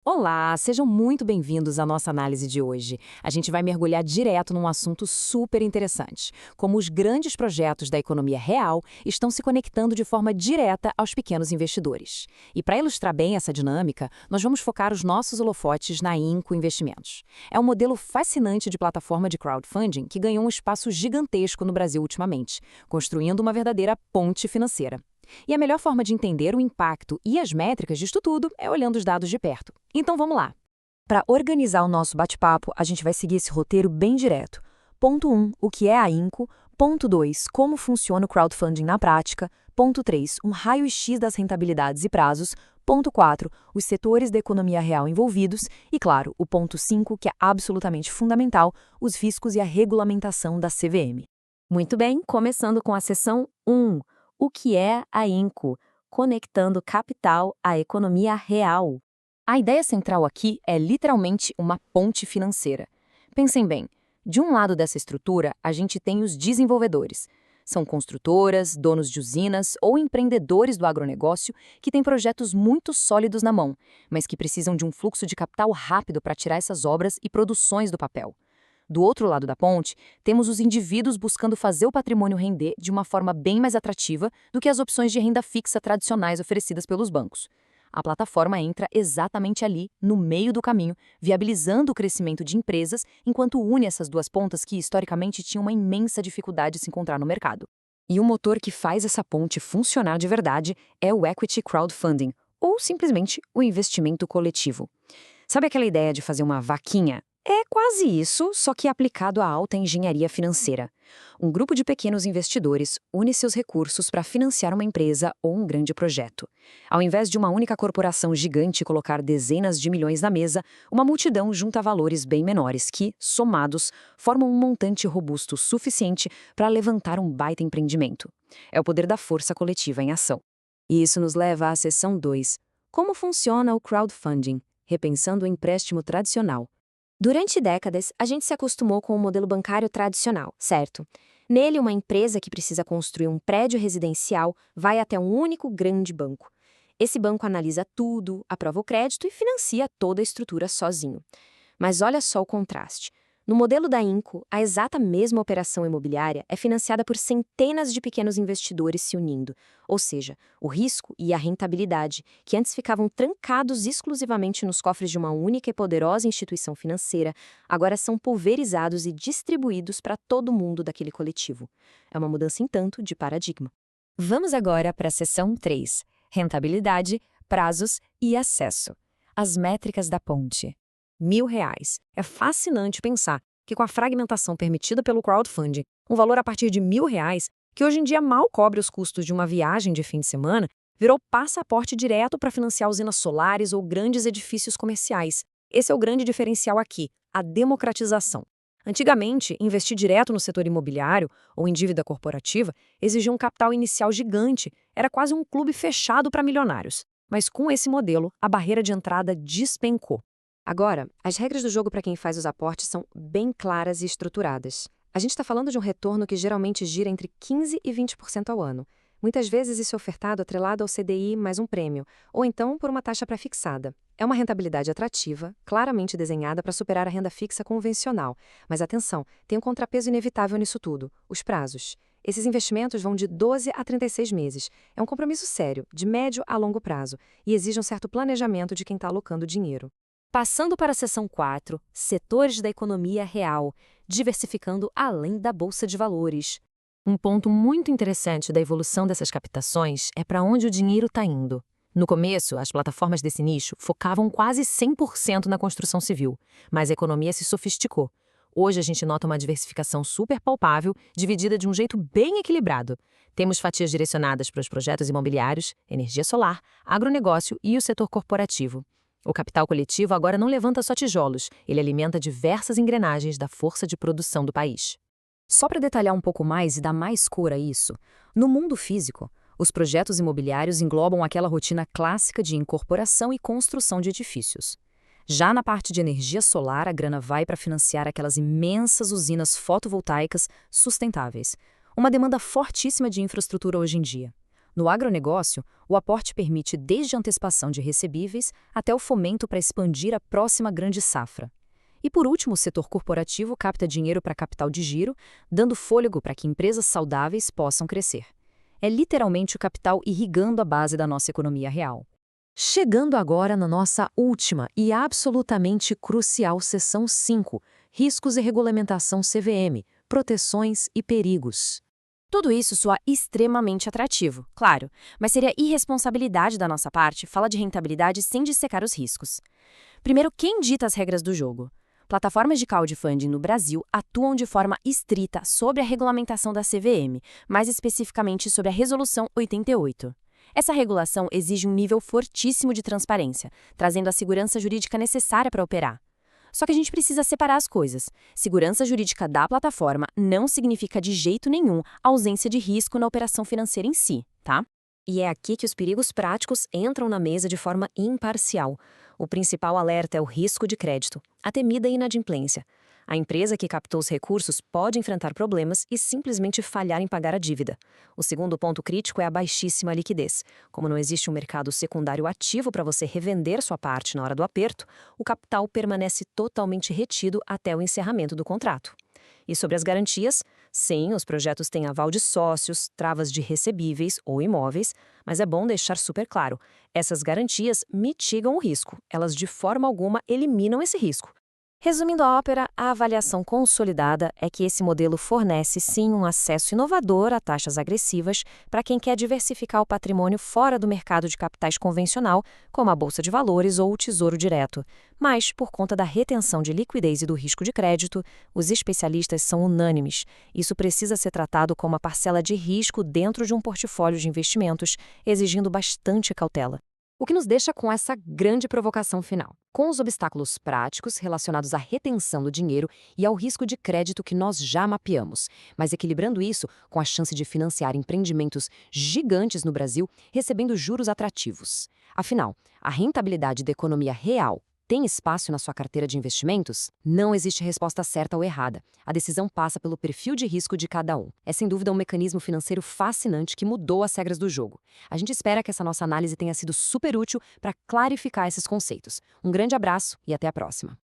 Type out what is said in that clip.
Olá, sejam muito bem-vindos à nossa análise de hoje. A gente vai mergulhar direto num assunto super interessante, como os grandes projetos da economia real estão se conectando de forma direta aos pequenos investidores. E para ilustrar bem essa dinâmica, nós vamos focar os nossos holofotes na Inco Investimentos. É um modelo fascinante de plataforma de crowdfunding que ganhou um espaço gigantesco no Brasil ultimamente, construindo uma verdadeira ponte financeira. E a melhor forma de entender o impacto e as métricas disto tudo é olhando os dados de perto. Então vamos lá. Para organizar o nosso bate-papo, a gente vai seguir esse roteiro bem direto. Ponto 1, o que é a Inco. Ponto 2, como funciona o crowdfunding na prática. Ponto 3, um raio-x das rentabilidades e prazos. Ponto 4, os setores da economia real envolvidos. E, claro, o ponto 5, que é absolutamente fundamental, os riscos e a regulamentação da CVM. Muito bem, começando com a seção 1. O que é a Inco? Conectando capital à economia real. A ideia central aqui é literalmente uma ponte financeira. Pensem bem, de um lado dessa estrutura, a gente tem os desenvolvedores. São construtoras, donos de usinas ou empreendedores do agronegócio que têm projetos muito sólidos na mão, mas que precisam de um fluxo de capital rápido para tirar essas obras e produções do papel. Do outro lado da ponte, temos os indivíduos buscando fazer o patrimônio render de uma forma bem mais atrativa do que as opções de renda fixa tradicionais oferecidas pelos bancos. A plataforma entra exatamente ali, no meio do caminho, viabilizando o crescimento de empresas, enquanto une essas duas pontas que historicamente tinham uma imensa dificuldade de se encontrar no mercado. E o motor que faz essa ponte funcionar de verdade é o equity crowdfunding, ou simplesmente o investimento coletivo. Sabe aquela ideia de fazer uma vaquinha? É quase isso, só que aplicado à alta engenharia financeira. Um grupo de pequenos investidores une seus recursos para financiar uma empresa ou um grande projeto. Ao invés de uma única corporação gigante colocar dezenas de milhões na mesa, uma multidão junta valores bem menores que, somados, formam um montante robusto suficiente para levantar um baita empreendimento. É o poder da força coletiva em ação. E isso nos leva à seção 2. Como funciona o crowdfunding? Repensando o empréstimo tradicional. Durante décadas, a gente se acostumou com o modelo bancário tradicional, certo? Nele, uma empresa que precisa construir um prédio residencial vai até um único grande banco. Esse banco analisa tudo, aprova o crédito e financia toda a estrutura sozinho. Mas olha só o contraste. No modelo da Inco, a exata mesma operação imobiliária é financiada por centenas de pequenos investidores se unindo, ou seja, o risco e a rentabilidade, que antes ficavam trancados exclusivamente nos cofres de uma única e poderosa instituição financeira, agora são pulverizados e distribuídos para todo mundo daquele coletivo. É uma mudança, entanto, de paradigma. Vamos agora para a seção 3, rentabilidade, prazos e acesso. As métricas da ponte. R$ 1.000. É fascinante pensar que com a fragmentação permitida pelo crowdfunding, um valor a partir de R$ 1.000, que hoje em dia mal cobre os custos de uma viagem de fim de semana, virou passaporte direto para financiar usinas solares ou grandes edifícios comerciais. Esse é o grande diferencial aqui, a democratização. Antigamente, investir direto no setor imobiliário ou em dívida corporativa exigia um capital inicial gigante, era quase um clube fechado para milionários. Mas com esse modelo, a barreira de entrada despencou. Agora, as regras do jogo para quem faz os aportes são bem claras e estruturadas. A gente está falando de um retorno que geralmente gira entre 15% e 20% ao ano. Muitas vezes isso é ofertado atrelado ao CDI mais um prêmio, ou então por uma taxa pré-fixada. É uma rentabilidade atrativa, claramente desenhada para superar a renda fixa convencional. Mas atenção, tem um contrapeso inevitável nisso tudo, os prazos. Esses investimentos vão de 12 a 36 meses. É um compromisso sério, de médio a longo prazo, e exige um certo planejamento de quem está alocando dinheiro. Passando para a seção 4, setores da economia real, diversificando além da bolsa de valores. Um ponto muito interessante da evolução dessas captações é para onde o dinheiro está indo. No começo, as plataformas desse nicho focavam quase 100% na construção civil, mas a economia se sofisticou. Hoje a gente nota uma diversificação super palpável, dividida de um jeito bem equilibrado. Temos fatias direcionadas para os projetos imobiliários, energia solar, agronegócio e o setor corporativo. O capital coletivo agora não levanta só tijolos, ele alimenta diversas engrenagens da força de produção do país. Só para detalhar um pouco mais e dar mais cor a isso, no mundo físico, os projetos imobiliários englobam aquela rotina clássica de incorporação e construção de edifícios. Já na parte de energia solar, a grana vai para financiar aquelas imensas usinas fotovoltaicas sustentáveis, uma demanda fortíssima de infraestrutura hoje em dia. No agronegócio, o aporte permite desde a antecipação de recebíveis até o fomento para expandir a próxima grande safra. E por último, o setor corporativo capta dinheiro para capital de giro, dando fôlego para que empresas saudáveis possam crescer. É literalmente o capital irrigando a base da nossa economia real. Chegando agora na nossa última e absolutamente crucial seção 5, riscos e regulamentação CVM, proteções e perigos. Tudo isso soa extremamente atrativo, claro, mas seria irresponsabilidade da nossa parte falar de rentabilidade sem dissecar os riscos. Primeiro, quem dita as regras do jogo? Plataformas de crowdfunding no Brasil atuam de forma estrita sobre a regulamentação da CVM, mais especificamente sobre a Resolução 88. Essa regulação exige um nível fortíssimo de transparência, trazendo a segurança jurídica necessária para operar. Só que a gente precisa separar as coisas. Segurança jurídica da plataforma não significa de jeito nenhum ausência de risco na operação financeira em si, tá? E é aqui que os perigos práticos entram na mesa de forma imparcial. O principal alerta é o risco de crédito, a temida inadimplência. A empresa que captou os recursos pode enfrentar problemas e simplesmente falhar em pagar a dívida. O segundo ponto crítico é a baixíssima liquidez. Como não existe um mercado secundário ativo para você revender sua parte na hora do aperto, o capital permanece totalmente retido até o encerramento do contrato. E sobre as garantias, sim, os projetos têm aval de sócios, travas de recebíveis ou imóveis, mas é bom deixar super claro, essas garantias mitigam o risco, elas de forma alguma eliminam esse risco. Resumindo a ópera, a avaliação consolidada é que esse modelo fornece sim um acesso inovador a taxas agressivas para quem quer diversificar o patrimônio fora do mercado de capitais convencional, como a bolsa de valores ou o tesouro direto. Mas, por conta da retenção de liquidez e do risco de crédito, os especialistas são unânimes. Isso precisa ser tratado como uma parcela de risco dentro de um portfólio de investimentos, exigindo bastante cautela. O que nos deixa com essa grande provocação final, com os obstáculos práticos relacionados à retenção do dinheiro e ao risco de crédito que nós já mapeamos, mas equilibrando isso com a chance de financiar empreendimentos gigantes no Brasil, recebendo juros atrativos. Afinal, a rentabilidade da economia real tem espaço na sua carteira de investimentos? Não existe resposta certa ou errada. A decisão passa pelo perfil de risco de cada um. É sem dúvida um mecanismo financeiro fascinante que mudou as regras do jogo. A gente espera que essa nossa análise tenha sido super útil para clarificar esses conceitos. Um grande abraço e até a próxima.